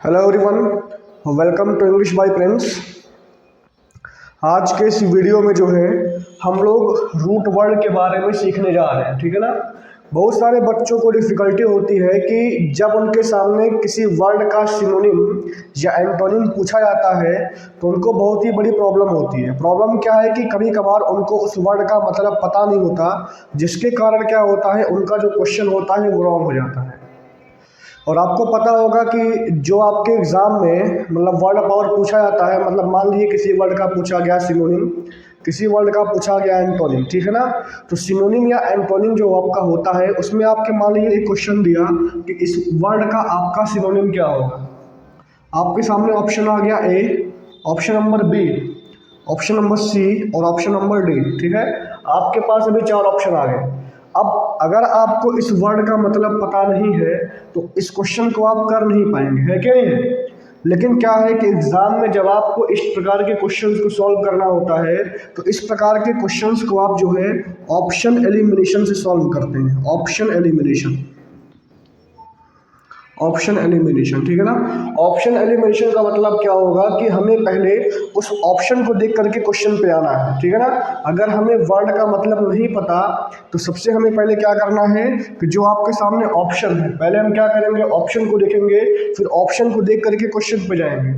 Hello everyone, welcome to English by friends. आज के इस वीडियो में जो है हम लोग रूट वर्ड के बारे में सीखने जा रहे हैं, ठीक है ना। बहुत सारे बच्चों को डिफ़िकल्टी होती है कि जब उनके सामने किसी वर्ड का सिनोनिम या एंटोनिम पूछा जाता है तो उनको बहुत ही बड़ी प्रॉब्लम होती है। प्रॉब्लम क्या है कि कभी कभार उनको उस वर्ड का मतलब पता नहीं होता, जिसके कारण क्या होता है, उनका जो क्वेश्चन होता है वो रॉन्ग हो जाता है। और आपको पता होगा कि जो आपके एग्ज़ाम में मतलब वर्ड पावर पूछा जाता है, मतलब मान लीजिए किसी वर्ड का पूछा गया सिनोनिम, किसी वर्ड का पूछा गया एंटोनिम, ठीक है ना। तो सिनोनिम या एंटोनिम जो आपका होता है उसमें आपके मान लीजिए एक क्वेश्चन दिया कि इस वर्ड का आपका सिनोनिम क्या होगा। आपके सामने ऑप्शन आ गया A, option number B, option number C और ऑप्शन नंबर डी, ठीक है। आपके पास अभी 4 ऑप्शन आ गए। अब अगर आपको इस वर्ड का मतलब पता नहीं है तो इस क्वेश्चन को आप कर नहीं पाएंगे, है क्या नहीं है। लेकिन क्या है कि एग्जाम में जब आपको इस प्रकार के क्वेश्चंस को सॉल्व करना होता है तो इस प्रकार के क्वेश्चंस को आप जो है ऑप्शन एलिमिनेशन से सॉल्व करते हैं। ऑप्शन एलिमिनेशन, ऑप्शन एलिमिनेशन, ठीक है ना। ऑप्शन एलिमिनेशन का मतलब क्या होगा कि हमें पहले उस ऑप्शन को देख करके क्वेश्चन पे आना है, ठीक है ना। अगर हमें वर्ड का मतलब नहीं पता तो सबसे हमें पहले क्या करना है कि जो आपके सामने ऑप्शन है, पहले हम क्या करेंगे, ऑप्शन को देखेंगे, फिर ऑप्शन को देख करके क्वेश्चन पे जाएंगे।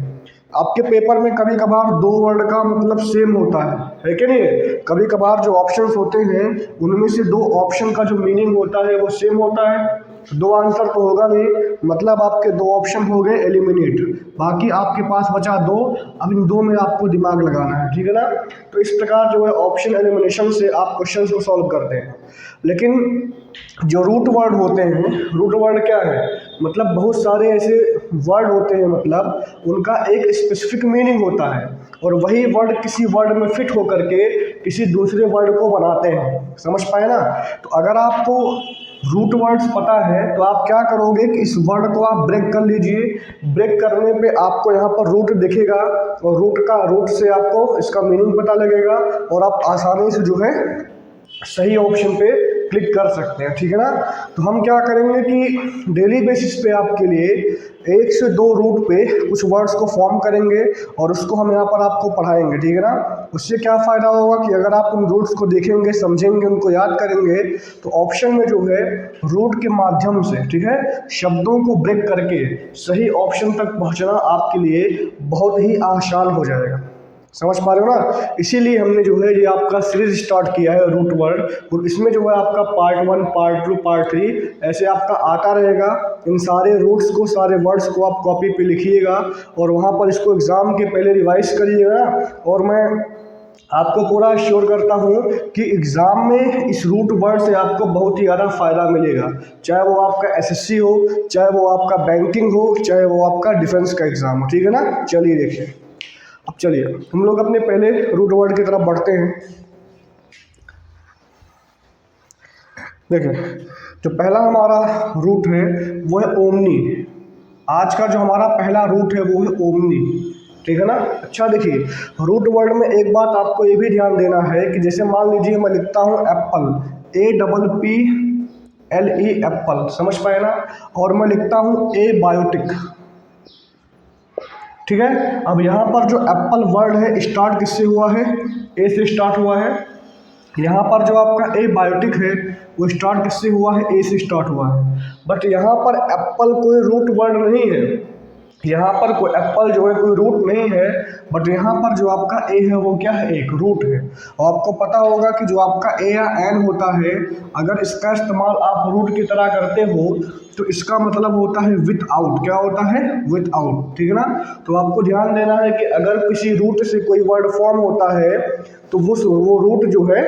आपके पेपर में कभी कभार 2 वर्ड का मतलब सेम होता है कि नहीं। कभी कभार जो ऑप्शंस होते हैं उनमें से 2 ऑप्शन का जो मीनिंग होता है वो सेम होता है। 2 आंसर तो होगा नहीं, मतलब आपके 2 ऑप्शन हो गए एलिमिनेट, बाकी आपके पास बचा 2। अब इन 2 में आपको दिमाग लगाना है, ठीक है ना। तो इस प्रकार जो है ऑप्शन एलिमिनेशन से आप क्वेश्चन को सॉल्व करते हैं। लेकिन जो रूट वर्ड होते हैं, रूट वर्ड क्या है, मतलब बहुत सारे ऐसे वर्ड होते हैं, मतलब उनका एक स्पेसिफिक मीनिंग होता है और वही वर्ड किसी वर्ड में फिट होकर के किसी दूसरे वर्ड को बनाते हैं, समझ पाए ना। तो अगर आपको रूट वर्ड्स पता है तो आप क्या करोगे कि इस वर्ड को आप ब्रेक कर लीजिए। ब्रेक करने पे आपको यहाँ पर रूट दिखेगा और रूट से आपको इसका मीनिंग पता लगेगा और आप आसानी से जो है सही ऑप्शन पे क्लिक कर सकते हैं, ठीक है ना। तो हम क्या करेंगे कि डेली बेसिस पे आपके लिए 1 से 2 रूट पे कुछ वर्ड्स को फॉर्म करेंगे और उसको हम यहाँ पर आपको पढ़ाएंगे, ठीक है ना। उससे क्या फ़ायदा होगा कि अगर आप उन रूट्स को देखेंगे, समझेंगे, उनको याद करेंगे तो ऑप्शन में जो है रूट के माध्यम से, ठीक है, शब्दों को ब्रेक करके सही ऑप्शन तक पहुँचना आपके लिए बहुत ही आसान हो जाएगा। समझ पा रहे हो ना। इसीलिए हमने जो है ये आपका सीरीज स्टार्ट किया है रूट वर्ड, और इसमें जो है आपका पार्ट 1, पार्ट 2, पार्ट 3 ऐसे आपका आता रहेगा। इन सारे रूट्स को, सारे वर्ड्स को आप कॉपी पे लिखिएगा और वहाँ पर इसको एग्ज़ाम के पहले रिवाइज करिएगा। और मैं आपको पूरा श्योर करता हूँ कि एग्ज़ाम में इस रूट वर्ड से आपको बहुत ही ज़्यादा फ़ायदा मिलेगा, चाहे वो आपका एसएससी हो, चाहे वो आपका बैंकिंग हो, चाहे वो आपका डिफेंस का एग्ज़ाम हो, ठीक है ना। चलिए देखिए, अब चलिए हम लोग अपने पहले रूट वर्ड की तरफ बढ़ते हैं। देखिए, जो पहला हमारा रूट है वो है ओमनी। आज का जो हमारा पहला रूट है वो है ओमनी, ठीक है ना। अच्छा देखिए, रूट वर्ड में एक बात आपको ये भी ध्यान देना है कि जैसे मान लीजिए मैं लिखता हूँ एप्पल, APPLE एप्पल, समझ पाए ना। और मैं लिखता हूँ ए बायोटिक, ठीक है। अब यहाँ पर जो एप्पल वर्ड है स्टार्ट किससे हुआ है, ए से स्टार्ट हुआ है। यहाँ पर जो आपका ए बायोटिक है वो स्टार्ट किससे हुआ है, ए से स्टार्ट हुआ है। बट यहाँ पर एप्पल कोई रूट वर्ड नहीं है, यहाँ पर कोई एप्पल जो है कोई रूट नहीं है। बट यहाँ पर जो आपका ए है वो क्या है, एक रूट है। और आपको पता होगा कि जो आपका ए या एन होता है, अगर इसका इस्तेमाल आप रूट की तरह करते हो तो इसका मतलब होता है विथ आउट। क्या होता है, विथ आउट, ठीक है ना। तो आपको ध्यान देना है कि अगर किसी रूट से कोई वर्ड फॉर्म होता है तो वो रूट जो है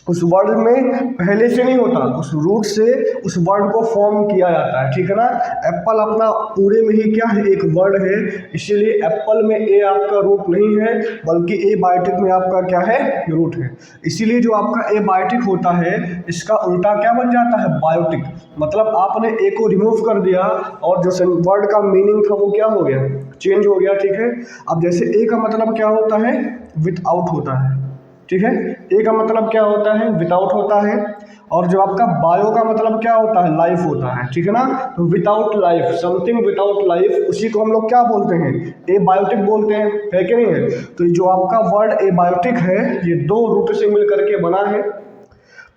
उस वर्ड में पहले से नहीं होता, उस रूट से उस वर्ड को फॉर्म किया जाता है, ठीक है ना। एप्पल अपना पूरे में ही क्या है, एक वर्ड है, इसीलिए एप्पल में ए आपका रूट नहीं है बल्कि ए बायोटिक में आपका क्या है, रूट है। इसीलिए जो आपका ए बायोटिक होता है इसका उल्टा क्या बन जाता है, बायोटिक। मतलब आपने ए को रिमूव कर दिया और जो वर्ड का मीनिंग था वो क्या हो गया, चेंज हो गया, ठीक है। अब जैसे ए का मतलब क्या होता है, विथ आउट होता है, ठीक है। ए का मतलब क्या होता है, विदाउट होता है, और जो आपका बायो का मतलब क्या होता है, लाइफ होता है, ठीक है ना। तो without life, something without life, उसी को हम लोग क्या बोलते हैं, ए बायोटिक बोलते हैं, है कि नहीं है। तो जो आपका वर्ड ए बायोटिक है ये दो रूट से मिल करके बना है।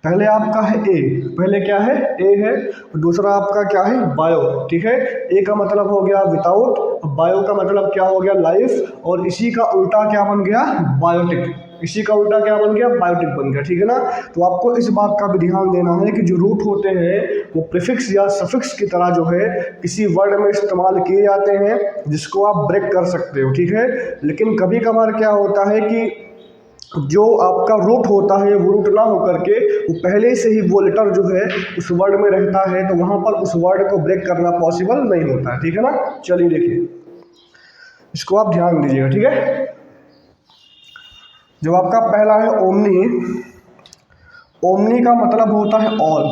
पहले आपका है ए, पहले क्या है, ए है, और दूसरा आपका क्या है, बायो, ठीक है। ए का मतलब हो गया विदाउट, बायो का मतलब क्या हो गया, लाइफ, और इसी का उल्टा क्या बन गया, बायोटिक, इसी का उल्टा क्या बन गया, बायोटिक बन गया, ठीक है ना। तो आपको इस बात का भी ध्यान देना है कि जो रूट होते हैं वो प्रीफिक्स या सफिक्स की तरह जो है किसी वर्ड में इस्तेमाल किए जाते हैं जिसको आप ब्रेक कर सकते हो, ठीक है। लेकिन कभी कभार क्या होता है कि जो आपका रूट होता है वो रूट ना होकर के वो पहले से ही वो लेटर जो है उस वर्ड में रहता है, तो वहाँ पर उस वर्ड को ब्रेक करना पॉसिबल नहीं होता है, ठीक है ना। चलिए देखिए, इसको आप ध्यान दीजिएगा, ठीक है। जो आपका पहला है ओमनी, ओमनी का मतलब होता है ऑल,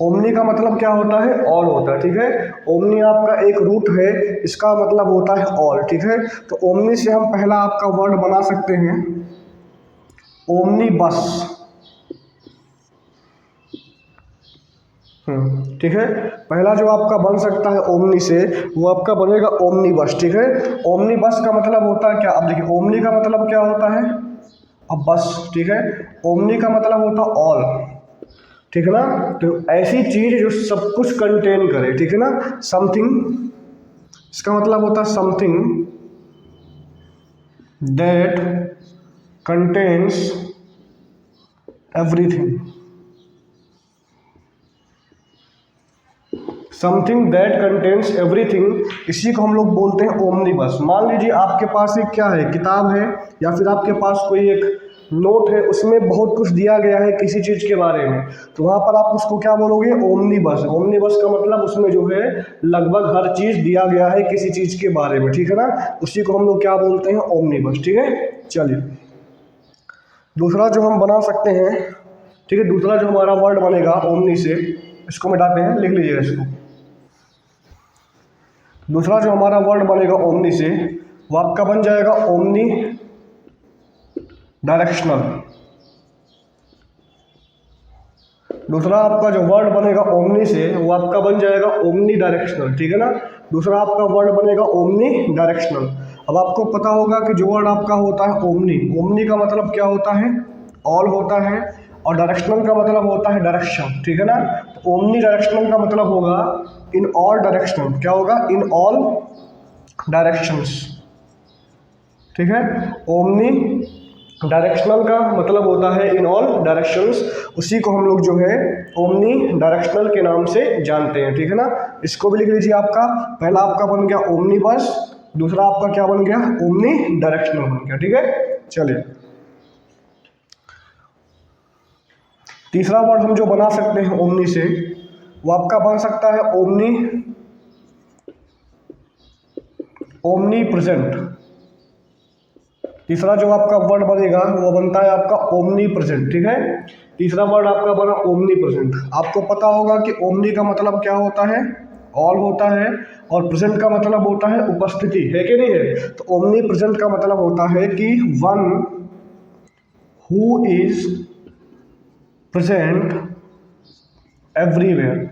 ओमनी का मतलब क्या होता है, ऑल होता है, ठीक है। ओमनी आपका एक रूट है, इसका मतलब होता है ऑल, ठीक है। तो ओमनी से हम पहला आपका वर्ड बना सकते हैं ओमनी बस, ठीक है। पहला जो आपका बन सकता है ओमनी से वो आपका बनेगा ओमनी बस, ठीक है। ओमनी बस का मतलब होता है क्या, अब देखिए ओमनी का मतलब क्या होता है, अब बस, ठीक है। ओमनी का मतलब होता है ऑल, ठीक है ना। तो ऐसी चीज जो सब कुछ कंटेन करे, ठीक है ना, समथिंग, इसका मतलब होता है something that contains everything, something that contains everything, इसी को हम लोग बोलते हैं ओमनीबस। मान लीजिए आपके पास एक क्या है, किताब है, या फिर आपके पास कोई एक नोट है, उसमें बहुत कुछ दिया गया है किसी चीज़ के बारे में, तो वहाँ पर आप उसको क्या बोलोगे, ओमनीबस। ओमनीबस का मतलब उसमें जो है लगभग हर चीज़ दिया गया है किसी चीज़ के बारे में, ठीक है ना, उसी को हम लोग क्या बोलते हैं, ओमनीबस, ठीक है। चलिए दूसरा जो हम बना सकते हैं, ठीक है, दूसरा जो हमारा वर्ड बनेगा ओमनी से, इसको मिटाते हैं, लिख लीजिएगा इसको। दूसरा जो हमारा वर्ड बनेगा ओमनी से वो आपका बन जाएगा ओमनी डायरेक्शनल। दूसरा आपका जो वर्ड बनेगा ओमनी से वो आपका बन जाएगा ओमनी डायरेक्शनल, ठीक है ना। दूसरा आपका वर्ड बनेगा ओमनी डायरेक्शनल। अब आपको पता होगा कि जो वर्ड आपका होता है ओमनी, ओमनी का मतलब क्या होता है, ऑल होता है, और डायरेक्शनल का मतलब होता है डायरेक्शन, ठीक है ना। तो ओमनी डायरेक्शनल का मतलब होगा इन ऑल डायरेक्शन, क्या होगा, इन ऑल डायरेक्शंस, ठीक है। ओमनी डायरेक्शनल का मतलब होता है इन ऑल डायरेक्शंस, उसी को हम लोग जो है ओमनी डायरेक्शनल के नाम से जानते हैं, ठीक है ना। इसको भी लिख लीजिए, आपका पहला आपका बन गया ओमनी बस, दूसरा आपका क्या बन गया, ओमनी डायरेक्शनल बन गया, ठीक है। चलिए तीसरा वर्ड हम जो बना सकते हैं ओमनी से वो आपका बन सकता है ओमनी, ओमनी प्रेजेंट। तीसरा जो आपका वर्ड बनेगा वो बनता है आपका ओमनी प्रेजेंट, ठीक है। तीसरा वर्ड आपका बना ओमनी प्रेजेंट। आपको पता होगा कि ओमनी का मतलब क्या होता है, ऑल होता है, और प्रेजेंट का मतलब होता है उपस्थिति, है कि नहीं है। तो ओमनी प्रेजेंट का मतलब होता है कि one who is present everywhere,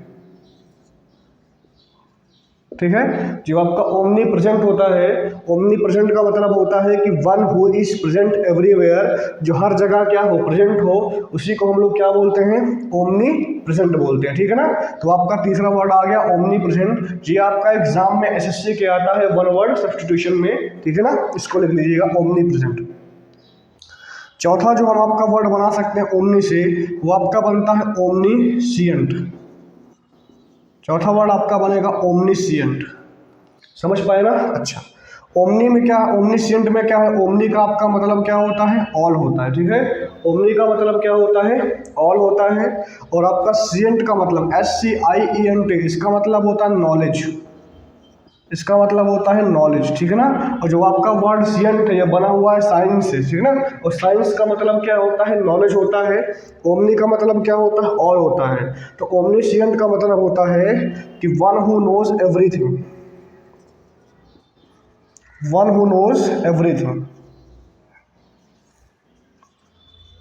ठीक है। जो आपका ओमनी प्रेजेंट होता है, ओमनी प्रेजेंट का मतलब होता है कि one who is present everywhere, जो हर जगह क्या हो, प्रेजेंट हो, उसी को हम लोग क्या बोलते हैं, ओमनी प्रेजेंट बोलते हैं, ठीक है ना। तो आपका तीसरा वर्ड आ गया ओमनी प्रेजेंट। ये आपका एग्जाम में एसएससी के आता है वन वर्ड सब्स्टिट्यूशन में, ठीक है ना, इसको लिख लीजिएगा ओमनी प्रेजेंट। चौथा जो हम आपका वर्ड बना सकते हैं ओमनी से वो आपका बनता है ओमनीसिएंट। चौथा वर्ड आपका बनेगा ओमनीसिएंट, समझ पाए ना। अच्छा, ओमनी में क्या, ओमनीसिएंट में क्या है, ओमनी का आपका मतलब क्या होता है, ऑल होता है, ठीक है। ओमनी का मतलब क्या होता है, ऑल होता है, और आपका सिएंट का मतलब SCIENT, इसका मतलब होता है नॉलेज, इसका मतलब होता है नॉलेज, ठीक है ना। और जो आपका वर्ड सिएंट है ये बना हुआ है साइंस से, ठीक है ना, और साइंस का मतलब क्या होता है, नॉलेज होता है। ओमनी का मतलब क्या होता है, ऑल होता है। तो ओमनीसिएंट का मतलब होता है कि one who knows everything, one who knows everything,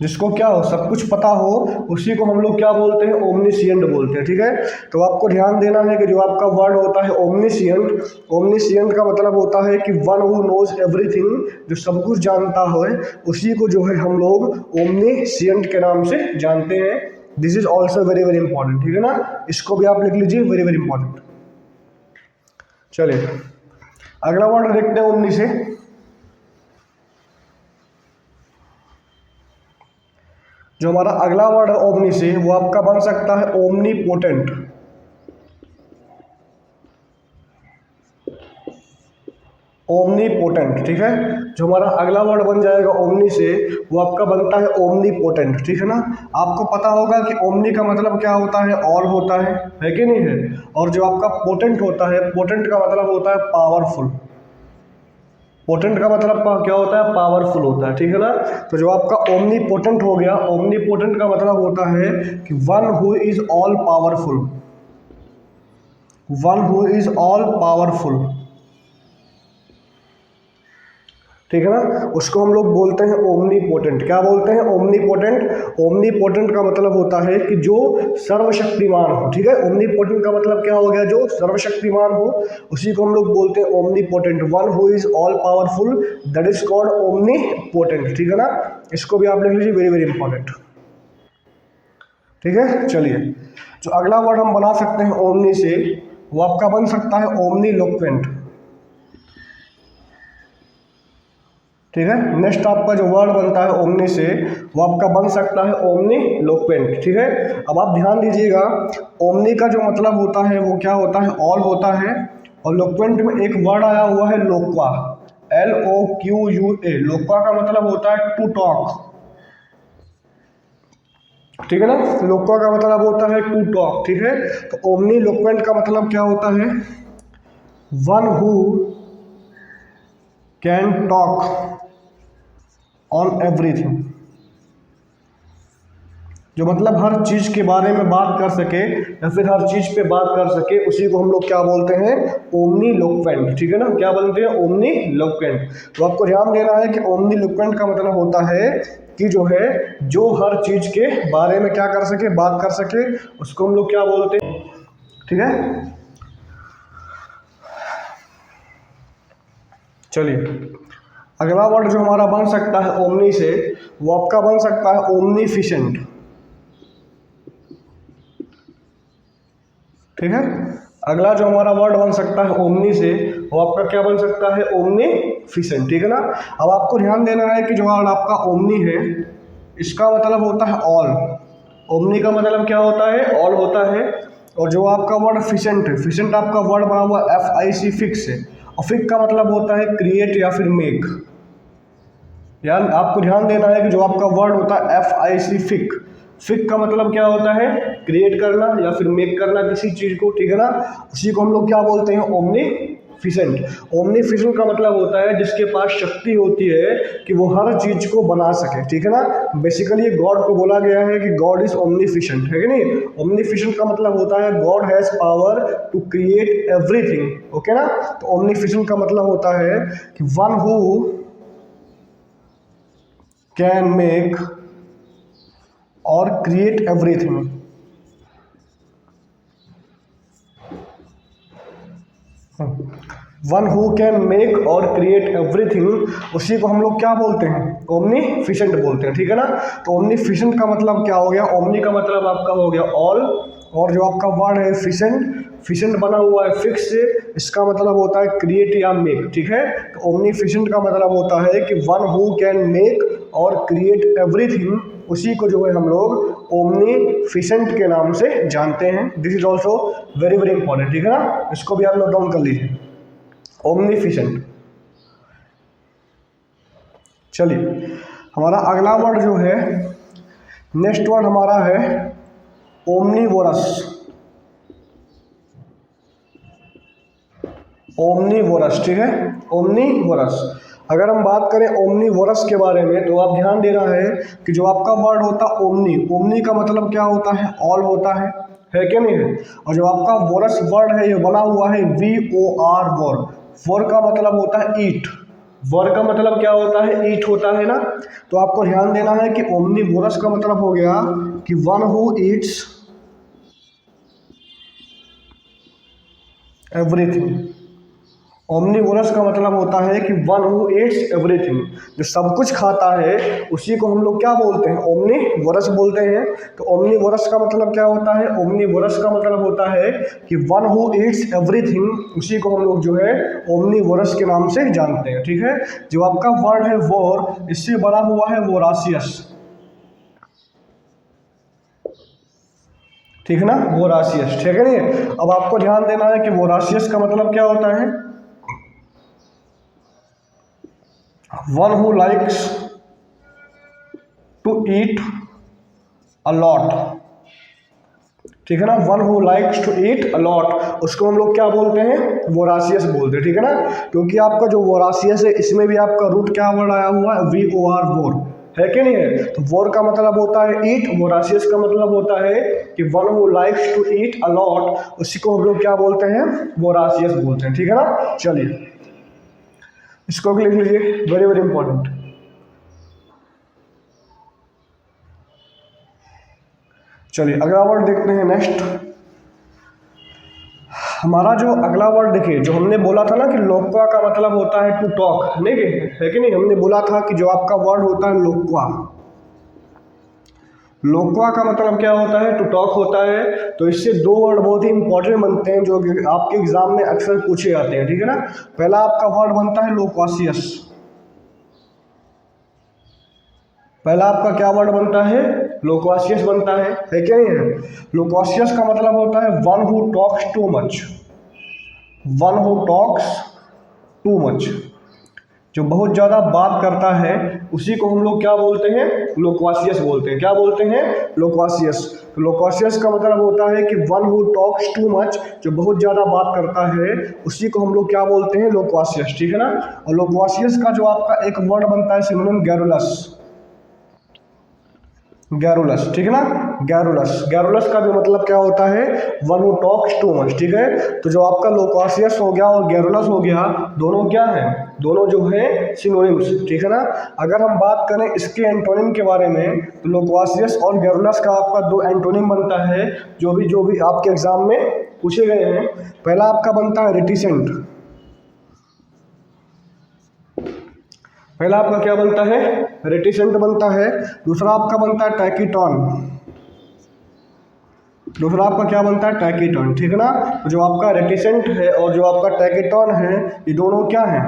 जिसको क्या हो, सब कुछ पता हो, उसी को हम लोग क्या बोलते हैं, ओमनिशिएंट बोलते हैं। ठीक है, तो आपको ध्यान देना है कि जो आपका वर्ड होता है ओमनिशिएंट, ओमनिशिएंट का मतलब होता है कि वन हु नोज एवरीथिंग, जो सब कुछ जानता है, उसी को जो है हम लोग ओमनिशिएंट के नाम से जानते हैं। This is also very very important. ठीक है ना, इसको भी आप लिख लीजिए, वेरी वेरी इंपॉर्टेंट। चलिए अगला वर्ड देखते हैं ओमनी से। जो हमारा अगला वर्ड है ओमनी से, वो आपका बन सकता है ओमनी पोटेंट। ओमनी पोटेंट, ठीक है, जो हमारा अगला वर्ड बन जाएगा ओमनी से, वो आपका बनता है ओमनी पोटेंट। ठीक है ना, आपको पता होगा कि ओमनी का मतलब क्या होता है, ऑल होता है कि नहीं है। और जो आपका पोटेंट होता है, पोटेंट का मतलब होता है पावरफुल। पोटेंट का मतलब क्या होता है, पावरफुल होता है। ठीक है ना, तो जो आपका ओमनी पोटेंट हो गया, ओमनी पोटेंट का मतलब होता है कि one who is all powerful, one who is all powerful. ठीक है ना, उसको हम लोग बोलते हैं ओमनी पोटेंट। क्या बोलते हैं, ओमनी पोटेंट। ओमनी पोटेंट का मतलब होता है कि जो सर्वशक्तिमान हो। ठीक है, ओमनी पोटेंट का मतलब क्या हो गया, जो सर्वशक्तिमान हो, उसी को हम लोग बोलते हैं omni potent. One who is all powerful, that is called omni potent. ठीक है ना, इसको भी आप लिख लीजिए, वेरी वेरी इंपॉर्टेंट। ठीक है, चलिए जो अगला वर्ड हम बना सकते हैं ओमनी से, वो आपका बन सकता है ओमनी लोक्वेंट। ठीक है, नेक्स्ट आपका जो वर्ड बनता है ओमनी से, वो आपका बन सकता है ओमनी लोक्वेंट। ठीक है, अब आप ध्यान दीजिएगा, ओमनी का जो मतलब होता है वो क्या होता है, ऑल होता है। और लोक्वेंट में एक वर्ड आया हुआ है लोक्वा, LOQUA। लोक्वा का मतलब होता है टू टॉक। ठीक है ना, लोक्वा का मतलब होता है टू टॉक। ठीक है, तो ओमनी लोक्वेंट का मतलब क्या होता है, one who can talk on everything. जो मतलब हर चीज के बारे में बात कर सके या फिर हर चीज पे बात कर सके, उसी को हम लोग क्या बोलते हैं, ओमनी लोक्वेंट। ठीक है ना, क्या बोलते हैं, ओमनी लोक्वेंट। तो आपको ध्यान देना है कि ओमनी लोक्वेंट का मतलब होता है कि जो है, जो हर चीज के बारे में क्या कर सके, बात कर सके, उसको हम लोग क्या बोलते हैं। ठीक है, चलिए अगला वर्ड जो हमारा बन सकता है ओमनी से, वो आपका बन सकता है ओमनीफिशेंट। ठीक है, अगला जो हमारा वर्ड बन सकता है ओमनी से, वो आपका क्या बन सकता है, ओमनीफिशेंट। ठीक है ना, अब आपको ध्यान देना है कि जो वर्ड आपका ओमनी है, इसका मतलब होता है ऑल। ओमनी का मतलब क्या होता है, ऑल होता है। और जो आपका वर्ड फिशेंट है, फिशेंट आपका वर्ड बना हुआ FIC, फिक्स है। और फिक का मतलब होता है क्रिएट या फिर मेक। यार आपको ध्यान देना है कि जो आपका वर्ड होता है FIC, फिक, फिक का मतलब क्या होता है, क्रिएट करना या फिर मेक करना किसी चीज को। ठीक है ना, उसी को हम लोग क्या बोलते हैं, ओमनीफिशेंट। ओमनीफिशेंट का मतलब होता है जिसके पास शक्ति होती है कि वो हर चीज को बना सके। ठीक है ना, बेसिकली गॉड को बोला गया है कि गॉड इज ओमनीफिशेंट, है कि नहीं। ओमनीफिशेंट का मतलब होता है God has power to create everything. Okay ना, तो ओमनीफिशेंट का मतलब होता है कि वन हु कैन मेक और create everything. One who can make और क्रिएट एवरीथिंग, उसी को हम लोग क्या बोलते हैं, ओमनीफिशेंट बोलते हैं। ठीक है ना, तो ओमनीफिशेंट का मतलब क्या हो गया, ओमनी का मतलब आपका हो गया ऑल, और जो आपका वर्ड है फिशेंट, फिशेंट बना हुआ है फिक्स से, इसका मतलब होता है क्रिएट या मेक। ठीक है, तो ओमनीफिशेंट का मतलब होता है कि वन हु कैन मेक और क्रिएट एवरीथिंग, उसी को जो है हम लोग ओमनीफिशेंट के नाम से जानते हैं। This is also very very important. ठीक है ना, इसको भी आप नोट डाउन कर लीजिए, ओमनीफिशेंट। चलिए हमारा अगला वर्ड जो है, नेक्स्ट वर्ड हमारा है ओमनीवोरस। ओमनीवोरस, ठीक है, ओमनीवोरस। अगर हम बात करें ओमनीवोरस के बारे में, तो आप ध्यान देना है कि जो आपका वर्ड होता है ओमनी, ओमनी का मतलब क्या होता है, ऑल होता है क्या नहीं है। और जो आपका वोरस वर्ड है, ये बना हुआ है VOR, वोर, वोर का मतलब होता है ईट। वर का मतलब क्या होता है, ईट होता है ना। तो आपको ध्यान देना है कि ओमनीवोरस का मतलब हो गया कि one who Yeats everything. Omnivorous का मतलब होता है कि वन हु ईट्स एवरीथिंग, जो सब कुछ खाता है उसी को हम लोग क्या बोलते हैं, ओमनीवोरस बोलते हैं। तो ओमनीवोरस का मतलब क्या होता है, ओमनीवोरस का मतलब होता है कि वन हु ईट्स एवरीथिंग, उसी को हम लोग जो है ओमनीवोरस के नाम से जानते हैं। ठीक है, जो आपका वर्ड है वोर, इससे बना हुआ है वोरासियस। ठीक है ना, वोरासियस। ठीक है नहीं, अब आपको ध्यान देना है कि वोरासियस का मतलब क्या होता है, one who likes to eat a lot. ठीक है ना, one who likes to eat a lot, उसको हम लोग क्या बोलते हैं, वोरासियस बोलते हैं। ठीक है ना, क्योंकि आपका जो वोरासियस है इसमें भी आपका रूट क्या वर्ड आया हुआ है, VOR, वोर, है कि नहीं है। तो वोर का मतलब होता है ईट, वोरासियस का मतलब होता है कि one who likes to eat a lot, उसी को हम लोग क्या बोलते हैं, वोरासियस बोलते हैं। ठीक है ना, चलिए इसको भी लिख लीजिए, वेरी वेरी इंपॉर्टेंट। चलिए अगला वर्ड देखते हैं नेक्स्ट। हमारा जो अगला वर्ड देखिए, जो हमने बोला था ना कि लोक्वा का मतलब होता है टू टॉक, नहीं है कि नहीं, हमने बोला था कि जो आपका वर्ड होता है लोक्वा, लोक्वा का मतलब क्या होता है, टू टॉक होता है। तो इससे दो वर्ड बहुत ही इंपॉर्टेंट बनते हैं जो कि आपके एग्जाम में अक्सर पूछे जाते हैं। ठीक है ना, पहला आपका वर्ड बनता है लोक्वासियस, पहला आपका क्या वर्ड बनता है, लोक्वासियस बनता है क्या नहीं है। लोक्वासियस का मतलब होता है one who talks too much, one who talks too much, जो बहुत ज़्यादा बात करता है उसी को हम लोग क्या बोलते हैं, लोक्वासियस बोलते हैं। क्या बोलते हैं, लोक्वासियस। तो लोक्वासियस का मतलब होता है कि one who talks too much, जो बहुत ज़्यादा बात करता है उसी को हम लोग क्या बोलते हैं, लोक्वासियस। ठीक है ना, और लोक्वासियस का जो आपका एक वर्ड बनता है सिनोनिम, गैरुलस, गैरुलस। ठीक है ना, गैरुलस, गैरुलस का भी मतलब क्या होता है, one who talks too much. ठीक है, तो जो आपका लोक्वासियस हो गया और गैरुलस हो गया, दोनों क्या हैं, दोनों जो है सिनोनिम्स। ठीक है ना, अगर हम बात करें इसके एंटोनिम के बारे में, तो लोक्वासियस और गैरुलस का आपका दो एंटोनिम बनता है जो भी आपके एग्जाम में पूछे गए हैं। पहला आपका बनता है रेटिसेंट, पहला आपका क्या बनता है, रेटिसेंट बनता है। दूसरा आपका बनता है टैकीटॉन, दूसरा आपका क्या बनता है, टैकीटॉन। ठीक है ना, तो जो आपका रेटिसेंट है और जो आपका टैकीटॉन है, ये दोनों क्या हैं,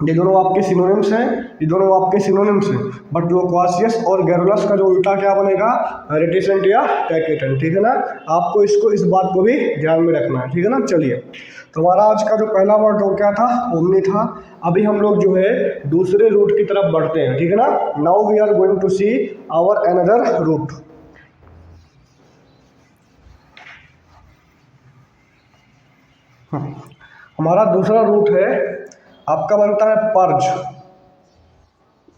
ये दोनों आपके सिनोनिम्स हैं, ये दोनों आपके सिनोनिम्स हैं। बट लोक्वासियस और गैरुलस का जो उल्टा क्या बनेगा, रेटिसेंट या टैकीटॉन। ठीक है ना, आपको इस बात को भी ध्यान में रखना है। ठीक है ना, चलिए तो हमारा आज का जो पहला वर्ड हो क्या था, ओमनी था। अभी हम लोग जो है दूसरे रूट की तरफ बढ़ते हैं। ठीक है ना, now we are going to see our another route. हमारा दूसरा रूट है, आपका बनता है पर्ज।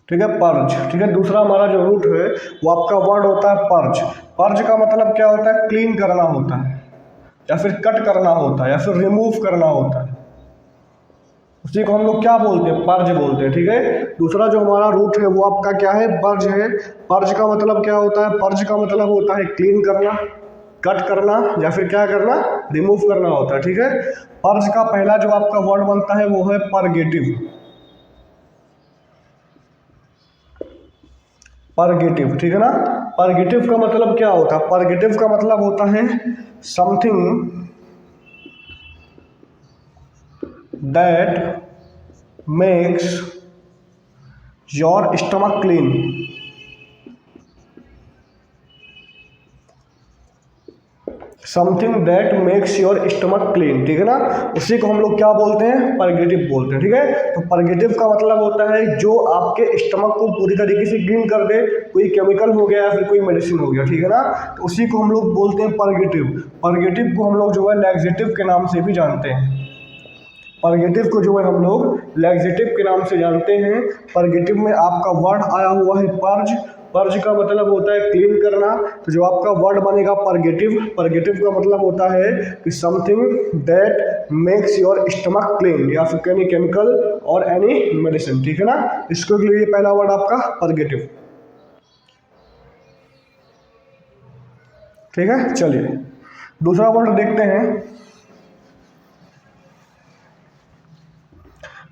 ठीक है, पर्ज। ठीक है, दूसरा हमारा जो रूट है वो आपका वर्ड होता है पर्ज। पर्ज का मतलब क्या होता है, क्लीन करना होता है, या फिर कट करना होता है, या फिर रिमूव करना होता है, उसी को हम लोग क्या बोलते हैं, पर्ज बोलते हैं। ठीक है, दूसरा जो हमारा रूट है वो आपका क्या है, पर्ज है। पर्ज का मतलब क्या होता है, पर्ज का मतलब होता है क्लीन करना, कट करना, या फिर क्या करना, रिमूव करना होता है। ठीक है, पर्ज का पहला जो आपका वर्ड बनता है वो है परगेटिव, परगेटिव। ठीक है ना, परगेटिव का मतलब क्या होता है, परगेटिव का मतलब होता है something that makes your stomach clean, something that makes your stomach clean. ठीक है ना, उसी को हम लोग क्या बोलते हैं, परगेटिव बोलते हैं। ठीक है, तो परगेटिव का मतलब होता है जो आपके स्टमक को पूरी तरीके से क्लीन कर दे, कोई केमिकल हो गया या फिर कोई मेडिसिन हो गया। ठीक है ना, तो उसी को हम लोग बोलते हैं परगेटिव। परगेटिव को हम लोग जो है लैक्सेटिव के नाम से भी जानते हैं, परगेटिव को जो है हम लोग लैक्सेटिव के नाम से जानते हैं। परगेटिव में आपका वर्ड आया हुआ है पर्ज, पर्ज का मतलब होता है क्लीन करना। तो जो आपका वर्ड बनेगा परगेटिव, परगेटिव का मतलब होता है कि something that makes your stomach clean, या फिर एनी केमिकल और एनी मेडिसिन, ठीक है ना। इसके लिए पहला वर्ड आपका परगेटिव, ठीक है। चलिए दूसरा वर्ड देखते हैं।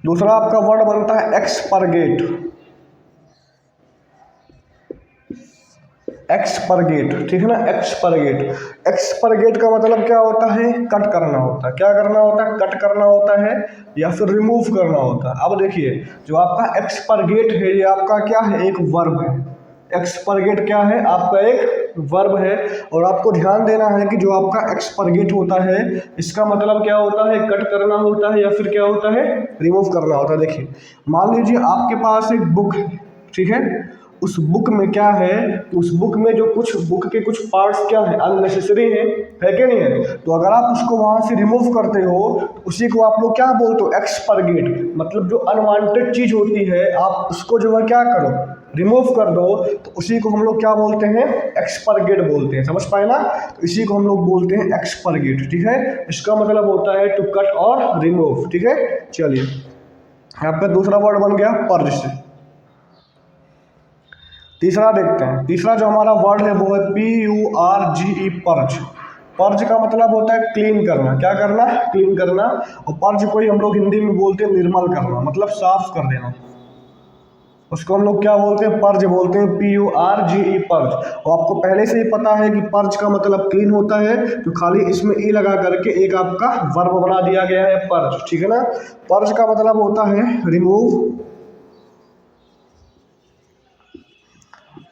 दूसरा आपका वर्ड बनता है एक्सपरगेट, एक्सपरगेट, ठीक है ना। एक्सपरगेट, एक्सपरगेट का मतलब क्या होता है, कट करना होता है। क्या करना होता है, कट करना होता है या फिर रिमूव करना होता है। अब देखिए जो आपका एक्सपरगेट है ये आपका क्या है, एक वर्ब है। एक्सपरगेट क्या है, आपका एक वर्ब है। और आपको ध्यान देना है कि जो आपका एक्सपरगेट होता है इसका मतलब क्या होता है, कट करना होता है या फिर क्या होता है, रिमूव करना होता है। देखिए मान लीजिए आपके पास एक बुक है, ठीक है। उस बुक में क्या है, उस बुक में जो कुछ बुक के कुछ पार्ट्स क्या है, अननेसेसरी है कि नहीं है। तो अगर आप उसको वहां से रिमूव करते हो तो उसी को आप लोग क्या बोलते हो, एक्सपरगेट। मतलब जो अनवांटेड चीज होती है आप उसको जो है क्या करो, रिमूव कर दो, तो उसी को हम लोग क्या बोलते हैं, एक्सपरगेट बोलते हैं। समझ पाए ना। तो इसी को हम लोग बोलते हैं एक्सपरगेट, ठीक है। इसका मतलब होता है टू कट और रिमूव, ठीक है। चलिए यहाँ पे दूसरा वर्ड बन गया पर्ज से। तीसरा देखते हैं। तीसरा जो हमारा वर्ड है वो है PURGE, पर्ज। पर्ज का मतलब होता है क्लीन करना। क्या करना, क्लीन करना। और पर्ज को ही हम लोग हिंदी में बोलते हैं निर्मल करना, मतलब साफ कर देना। उसको हम लोग क्या बोलते हैं, पर्ज बोलते हैं, PURGE, पर्ज। और आपको पहले से ही पता है कि पर्ज का मतलब क्लीन होता है, तो खाली इसमें ई लगा करके एक आपका वर्ब बना दिया गया है पर्ज, ठीक है ना। पर्ज का मतलब होता है रिमूव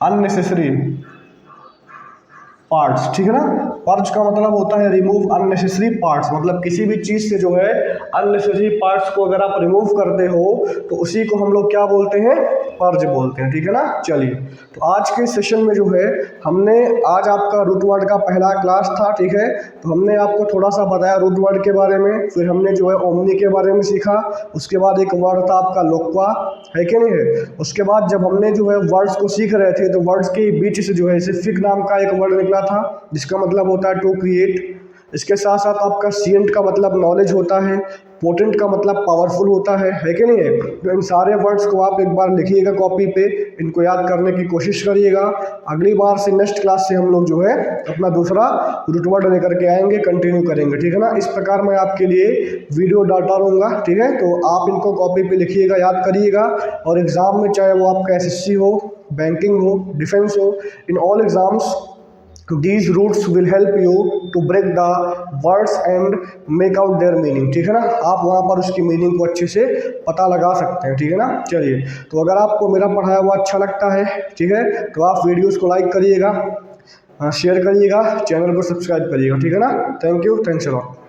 अननेसेसरी पार्ट्स, ठीक है ना। पर्ज का मतलब होता है रिमूव अननेसेसरी पार्ट्स, मतलब किसी भी चीज से जो है अननेसेसरी पार्ट्स को अगर आप रिमूव करते हो तो उसी को हम लोग क्या बोलते हैं, पर्ज बोलते हैं, ठीक है ना। चलिए तो आज के सेशन में जो है हमने, आज आपका रूट वर्ड का पहला क्लास था, ठीक है। तो हमने आपको थोड़ा सा बताया रूट वर्ड के बारे में, फिर हमने जो है ओमनी के बारे में सीखा। उसके बाद एक वर्ड था आपका लोक्वा, है कि नहीं है। उसके बाद जब हमने जो है वर्ड्स को सीख रहे थे तो वर्ड्स के बीच से जो है सिफिक नाम का एक वर्ड निकला था जिसका मतलब होता है टू क्रिएट। इसके साथ साथ आपका सिएंट का मतलब नॉलेज होता है, पोटेंट का मतलब पावरफुल होता है कि नहीं है। तो इन सारे वर्ड्स को आप एक बार लिखिएगा कॉपी पे, इनको याद करने की कोशिश करिएगा। अगली बार से नेक्स्ट क्लास से हम लोग जो है अपना दूसरा रूट वर्ड लेकर के आएंगे, कंटिन्यू करेंगे, ठीक है ना। इस प्रकार मैं आपके लिए वीडियो डाटा दूंगा, ठीक है। तो आप इनको कॉपी पे लिखिएगा, याद करिएगा। और एग्जाम में चाहे वो आपका SSC हो, बैंकिंग हो, डिफेंस हो, in all exams these roots will help you to break the words and make out their meaning, ठीक है ना। आप वहाँ पर उसकी मीनिंग को अच्छे से पता लगा सकते हैं, ठीक है ना। चलिए तो अगर आपको मेरा पढ़ाया हुआ अच्छा लगता है, ठीक है, तो आप वीडियोस को लाइक करिएगा, शेयर करिएगा, चैनल को सब्सक्राइब करिएगा, ठीक है ना। Thank you, thanks a lot.